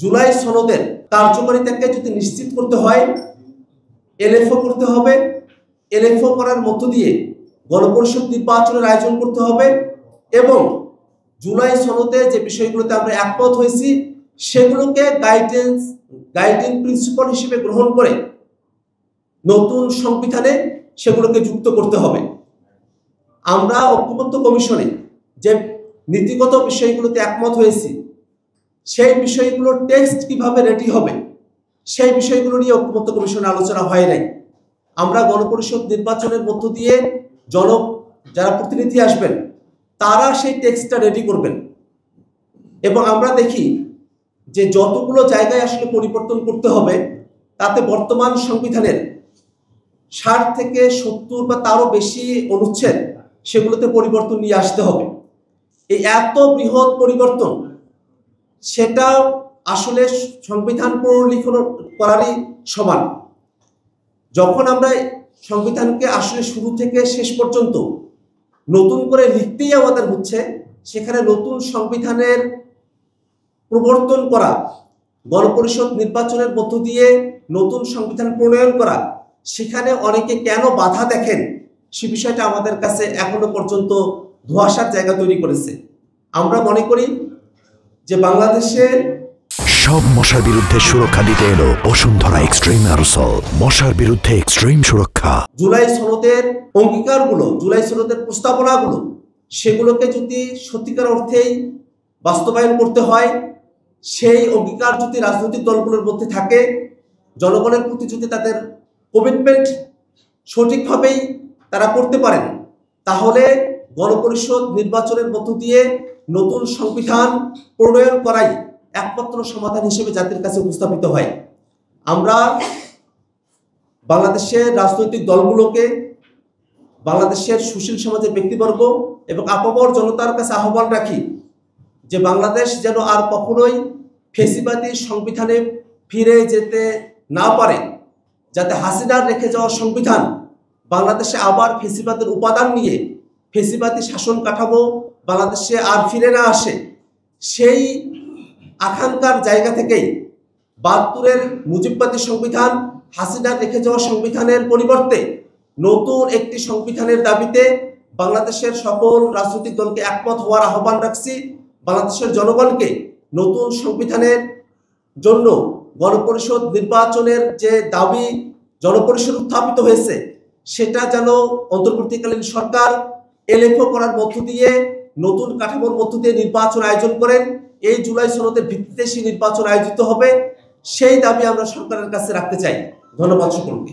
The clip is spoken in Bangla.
জুলাই সনদের কার্যকারিতাকে যদি নিশ্চিত করতে হয়, এলএফও করতে হবে। এলএফও করার মধ্য দিয়ে গণপরিষদ নির্বাচনের আয়োজন করতে হবে এবং জুলাই সনদে যে বিষয়গুলোতে আমরা একমত হয়েছি সেগুলোকে গাইডিং প্রিন্সিপাল হিসেবে গ্রহণ করে নতুন সংবিধানে সেগুলোকে যুক্ত করতে হবে। আমরা ঐক্যমত্য কমিশনে যে নীতিগত বিষয়গুলোতে একমত হয়েছি সেই বিষয়গুলোর টেক্সট কিভাবে রেডি হবে সেই বিষয়গুলো নিয়ে ঐক্যমত্য কমিশনে আলোচনা হয় নাই। আমরা গণপরিষদ নির্বাচনের মধ্য দিয়ে যারা প্রতিনিধি আসবেন তারা সেই টেক্সটটা রেডি করবেন এবং আমরা দেখি যে যতগুলো জায়গায় আসলে পরিবর্তন করতে হবে তাতে বর্তমান সংবিধানের ৬০ থেকে ৭০ বা তারও বেশি অনুচ্ছেদ সেগুলোতে পরিবর্তন নিয়ে আসতে হবে। এই এত বৃহৎ পরিবর্তন সেটা আসলে সংবিধান পুনর্লিখন করারই সমান। যখন আমরা সংবিধানকে আসলে শুরু থেকে শেষ পর্যন্ত নতুন করে লিখতেই আমাদের হচ্ছে, সেখানে নতুন সংবিধানের প্রবর্তন করা, গণপরিষদ নির্বাচনের মধ্য দিয়ে নতুন সংবিধান প্রণয়ন করা, সেখানে অনেকে কেন বাধা দেখেন সে বিষয়টা আমাদের কাছে এখনো পর্যন্ত ধোঁয়াশার জায়গা তৈরি করেছে। আমরা মনে করি যে বাংলাদেশের সব মশার বিরুদ্ধে সুরক্ষা দিতে এলো বসুন্ধরা এক্সট্রিম অ্যারোসল, মশার বিরুদ্ধে এক্সট্রিম সুরক্ষা। জুলাই সনদের অঙ্গীকারগুলো, জুলাই সনদের প্রস্তাবনাগুলো সেগুলোকে যদি সত্যিকার অর্থেই বাস্তবায়ন করতে হয়, সেই অঙ্গীকার যদি রাজনৈতিক দলগুলোর মধ্যে থাকে, জনগণের প্রতি যদি তাদের কমিটমেন্ট সঠিকভাবেই তারা করতে পারেন, তাহলে গণপরিষদ নির্বাচনের মধ্য দিয়ে নতুন সংবিধান প্রণয়ন করাই একমাত্র সমাধান হিসেবে জাতির কাছে উপস্থাপিত হয়। আমরা বাংলাদেশের রাজনৈতিক দলগুলোকে, বাংলাদেশের সুশীল সমাজের ব্যক্তিবর্গ এবং আপামর জনতার কাছে আহ্বান রাখি যে বাংলাদেশ যেন আর কখনোই ফ্যাসিবাদী সংবিধানে ফিরে যেতে না পারে, যাতে হাসিনার রেখে যাওয়া সংবিধান বাংলাদেশে আবার ফ্যাসিবাদের উপাদান নিয়ে ফ্যাসিবাদী শাসন কাঠামো বাংলাদেশে আর ফিরে না আসে, সেই আকাঙ্ক্ষার জায়গা থেকেই ৭২-এর মুজিববাদী সংবিধান, হাসিনার রেখে যাওয়া সংবিধানের পরিবর্তে নতুন একটি সংবিধানের দাবিতে বাংলাদেশের সকল রাজনৈতিক দলকে একমত হওয়ার আহ্বান রাখছি। বাংলাদেশের জনগণকে নতুন সংবিধানের জন্য গণপরিষদ নির্বাচনের যে দাবি জনপরিষদ উত্থাপিত হয়েছে সেটা যেন অন্তর্বর্তীকালীন সরকার এলএফও করার মধ্য দিয়ে নতুন কাঠামোর মধ্য দিয়ে নির্বাচন আয়োজন করেন। এই জুলাই সনদের ভিত্তিতে সেই নির্বাচন আয়োজিত হবে, সেই দাবি আমরা সরকারের কাছে রাখতে চাই। ধন্যবাদ সকলকে।